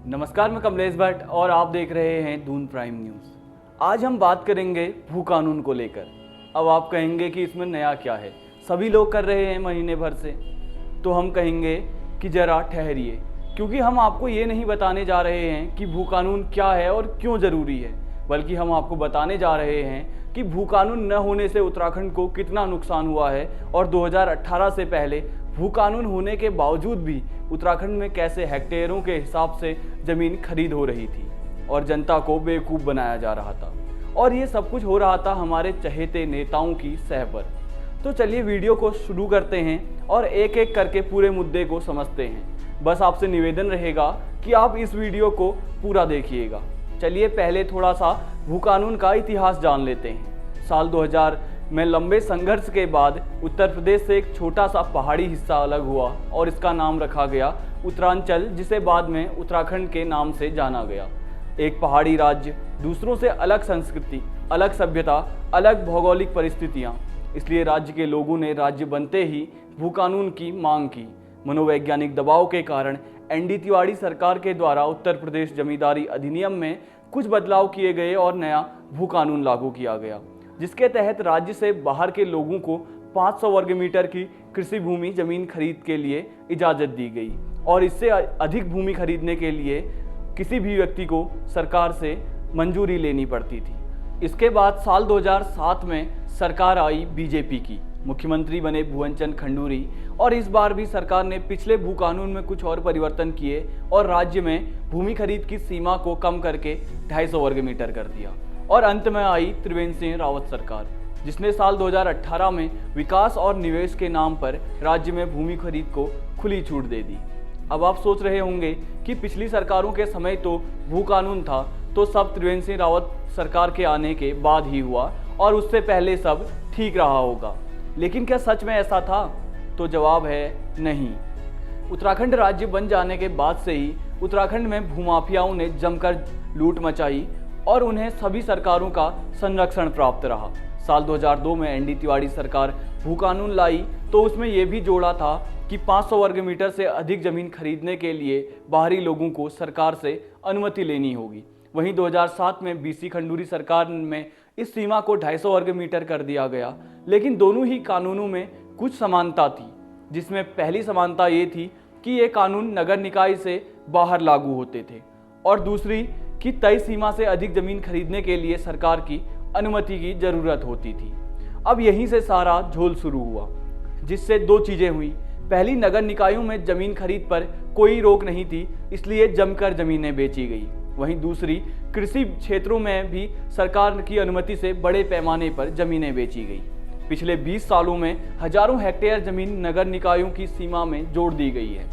नमस्कार, मैं कमलेश भट्ट और आप देख रहे हैं दून प्राइम न्यूज़। आज हम बात करेंगे भू कानून को लेकर। अब आप कहेंगे कि इसमें नया क्या है, सभी लोग कर रहे हैं महीने भर से। तो हम कहेंगे कि ज़रा ठहरिए, क्योंकि हम आपको ये नहीं बताने जा रहे हैं कि भू कानून क्या है और क्यों ज़रूरी है, बल्कि हम आपको बताने जा रहे हैं कि भू कानून न होने से उत्तराखंड को कितना नुकसान हुआ है और 2018 से पहले भू कानून होने के बावजूद भी उत्तराखंड में कैसे हेक्टेयरों के हिसाब से ज़मीन खरीद हो रही थी और जनता को बेवकूफ़ बनाया जा रहा था। और ये सब कुछ हो रहा था हमारे चहेते नेताओं की सह पर। तो चलिए वीडियो को शुरू करते हैं और एक एक करके पूरे मुद्दे को समझते हैं। बस आपसे निवेदन रहेगा कि आप इस वीडियो को पूरा देखिएगा। चलिए पहले थोड़ा सा भू कानून का इतिहास जान लेते हैं। साल 2000 में लंबे संघर्ष के बाद उत्तर प्रदेश से एक छोटा सा पहाड़ी हिस्सा अलग हुआ और इसका नाम रखा गया उत्तरांचल, जिसे बाद में उत्तराखंड के नाम से जाना गया। एक पहाड़ी राज्य, दूसरों से अलग संस्कृति, अलग सभ्यता, अलग भौगोलिक परिस्थितियाँ। इसलिए राज्य के लोगों ने राज्य बनते ही भू कानून की मांग की। मनोवैज्ञानिक दबाव के कारण एनडी तिवारी सरकार के द्वारा उत्तर प्रदेश जमींदारी अधिनियम में कुछ बदलाव किए गए और नया भू कानून लागू किया गया, जिसके तहत राज्य से बाहर के लोगों को 500 वर्ग मीटर की कृषि भूमि जमीन खरीद के लिए इजाज़त दी गई और इससे अधिक भूमि खरीदने के लिए किसी भी व्यक्ति को सरकार से मंजूरी लेनी पड़ती थी। इसके बाद साल 2007 में सरकार आई बीजेपी की, मुख्यमंत्री बने भुवन चंद खंडूरी और इस बार भी सरकार ने पिछले भू कानून में कुछ और परिवर्तन किए और राज्य में भूमि खरीद की सीमा को कम करके 250 वर्ग मीटर कर दिया। और अंत में आई त्रिवेंद्र सिंह रावत सरकार, जिसने साल 2018 में विकास और निवेश के नाम पर राज्य में भूमि खरीद को खुली छूट दे दी। अब आप सोच रहे होंगे कि पिछली सरकारों के समय तो भू कानून था, तो सब त्रिवेंद्र सिंह रावत सरकार के आने के बाद ही हुआ और उससे पहले सब ठीक रहा होगा। लेकिन क्या सच में ऐसा था? तो जवाब है नहीं। उत्तराखंड राज्य बन जाने के बाद से ही उत्तराखंड में भूमाफियाओं ने जमकर लूट मचाई और उन्हें सभी सरकारों का संरक्षण प्राप्त रहा। साल 2002 में एनडी तिवारी सरकार भू कानून लाई तो उसमें यह भी जोड़ा था कि 500 वर्ग मीटर से अधिक जमीन खरीदने के लिए बाहरी लोगों को सरकार से अनुमति लेनी होगी। वहीं 2007 में बीसी खंडूरी सरकार में इस सीमा को 250 वर्ग मीटर कर दिया गया। लेकिन दोनों ही कानूनों में कुछ समानता थी, जिसमें पहली समानता ये थी कि ये कानून नगर निकाय से बाहर लागू होते थे और दूसरी कि तय सीमा से अधिक जमीन खरीदने के लिए सरकार की अनुमति की जरूरत होती थी। अब यहीं से सारा झोल शुरू हुआ, जिससे दो चीजें हुई। पहली, नगर निकायों में जमीन खरीद पर कोई रोक नहीं थी, इसलिए जमकर जमीनें बेची गई। वहीं दूसरी, कृषि क्षेत्रों में भी सरकार की अनुमति से बड़े पैमाने पर जमीनें बेची गई। पिछले 20 सालों में हजारों हेक्टेयर जमीन नगर निकायों की सीमा में जोड़ दी गई है।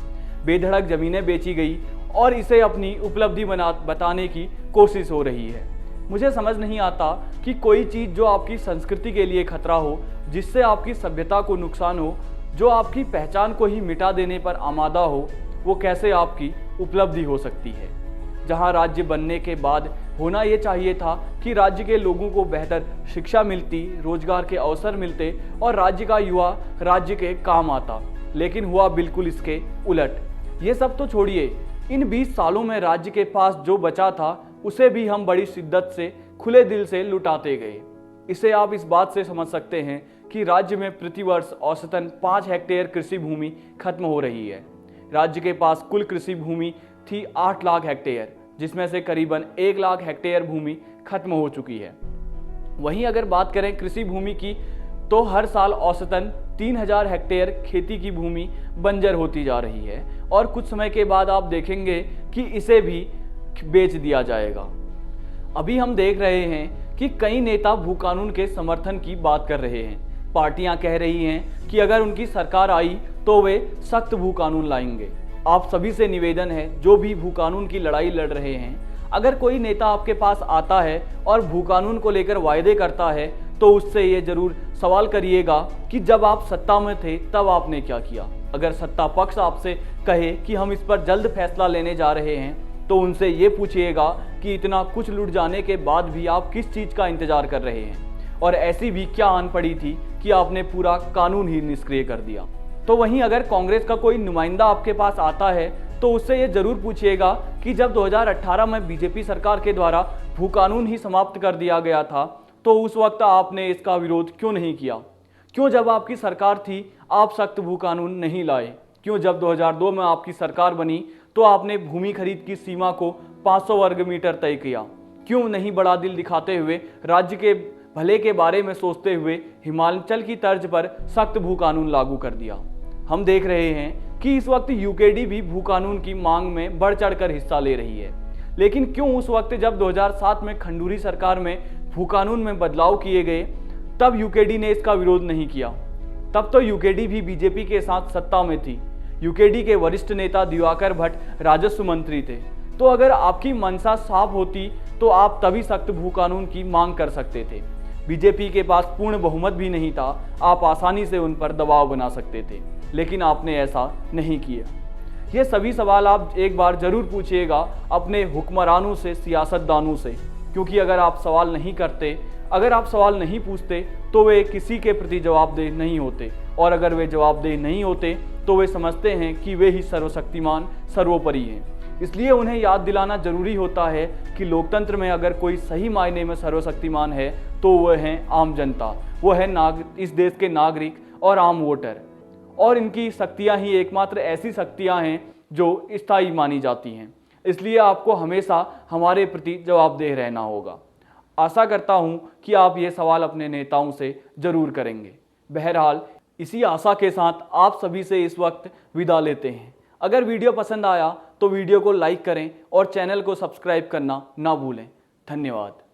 बेधड़क जमीनें बेची गई और इसे अपनी उपलब्धि बताने की कोशिश हो रही है। मुझे समझ नहीं आता कि कोई चीज़ जो आपकी संस्कृति के लिए खतरा हो, जिससे आपकी सभ्यता को नुकसान हो, जो आपकी पहचान को ही मिटा देने पर आमादा हो, वो कैसे आपकी उपलब्धि हो सकती है। जहां राज्य बनने के बाद होना ये चाहिए था कि राज्य के लोगों को बेहतर शिक्षा मिलती, रोजगार के अवसर मिलते और राज्य का युवा राज्य के काम आता, लेकिन हुआ बिल्कुल इसके उलट। ये सब तो छोड़िए, इन 20 सालों में राज्य के पास जो बचा था उसे भी हम बड़ी शिद्दत से खुले दिल से लुटाते गए। इसे आप इस बात से समझ सकते हैं कि राज्य में प्रतिवर्ष औसतन 5 हेक्टेयर कृषि भूमि खत्म हो रही है। राज्य के पास कुल कृषि भूमि थी 8 लाख हेक्टेयर, जिसमें से करीबन 1 लाख हेक्टेयर भूमि खत्म हो चुकी है। वहीं अगर बात करें कृषि भूमि की, तो हर साल औसतन 3000 हेक्टेयर खेती की भूमि बंजर होती जा रही है और कुछ समय के बाद आप देखेंगे कि इसे भी बेच दिया जाएगा। अभी हम देख रहे हैं कि कई नेता भू कानून के समर्थन की बात कर रहे हैं। पार्टियां कह रही हैं कि अगर उनकी सरकार आई तो वे सख्त भू कानून लाएंगे। आप सभी से निवेदन है, जो भी भू कानून की लड़ाई लड़ रहे हैं, अगर कोई नेता आपके पास आता है और भू कानून को लेकर वायदे करता है तो उससे ये जरूर सवाल करिएगा कि जब आप सत्ता में थे तब आपने क्या किया। अगर सत्ता पक्ष आपसे कहे कि हम इस पर जल्द फैसला लेने जा रहे हैं तो उनसे ये पूछिएगा कि इतना कुछ लूट जाने के बाद भी आप किस चीज़ का इंतजार कर रहे हैं और ऐसी भी क्या आन पड़ी थी कि आपने पूरा कानून ही निष्क्रिय कर दिया। तो वहीं अगर कांग्रेस का कोई नुमाइंदा आपके पास आता है तो तो उससे ये जरूर पूछिएगा कि जब 2018 में बीजेपी सरकार के द्वारा भू कानून ही समाप्त कर दिया गया था तो उस वक्त आपने इसका विरोध क्यों नहीं किया? क्यों जब आपकी सरकार थी आप सख्त भू कानून नहीं लाए? क्यों जब 2002 में आपकी सरकार बनी तो आपने भूमि खरीद की सीमा को 500 वर्ग मीटर तय किया? क्यों नहीं बड़ा दिल दिखाते हुए, राज्य के भले के बारे में सोचते हुए हिमाचल की तर्ज पर सख्त भू कानून लागू कर दिया? हम देख रहे हैं कि इस वक्त यूकेडी भी भू कानून की मांग में बढ़ चढ़कर हिस्सा ले रही है। लेकिन क्यों उस वक्त जब 2007 में खंडूरी सरकार में भू कानून में बदलाव किए गए तब यूकेडी ने इसका विरोध नहीं किया? तब तो यूकेडी भी बीजेपी के साथ सत्ता में थी। यूकेडी के वरिष्ठ नेता दिवाकर भट्ट राजस्व मंत्री थे। तो अगर आपकी मंशा साफ होती तो आप तभी सख्त भू कानून की मांग कर सकते थे। बीजेपी के पास पूर्ण बहुमत भी नहीं था, आप आसानी से उन पर दबाव बना सकते थे, लेकिन आपने ऐसा नहीं किया। ये सभी सवाल आप एक बार जरूर पूछिएगा अपने हुक्मरानों से, सियासतदानों से, क्योंकि अगर आप सवाल नहीं करते, अगर आप सवाल नहीं पूछते तो वे किसी के प्रति जवाबदेह नहीं होते, और अगर वे जवाबदेह नहीं होते तो वे समझते हैं कि वे ही सर्वशक्तिमान, सर्वोपरि हैं। इसलिए उन्हें याद दिलाना जरूरी होता है कि लोकतंत्र में अगर कोई सही मायने में सर्वशक्तिमान है तो वह है आम जनता, वो है इस देश के नागरिक और आम वोटर। और इनकी शक्तियां ही एकमात्र ऐसी शक्तियां हैं जो स्थायी मानी जाती हैं। इसलिए आपको हमेशा हमारे प्रति जवाबदेह रहना होगा। आशा करता हूं कि आप ये सवाल अपने नेताओं से जरूर करेंगे। बहरहाल इसी आशा के साथ आप सभी से इस वक्त विदा लेते हैं। अगर वीडियो पसंद आया तो वीडियो को लाइक करें और चैनल को सब्सक्राइब करना ना भूलें। धन्यवाद।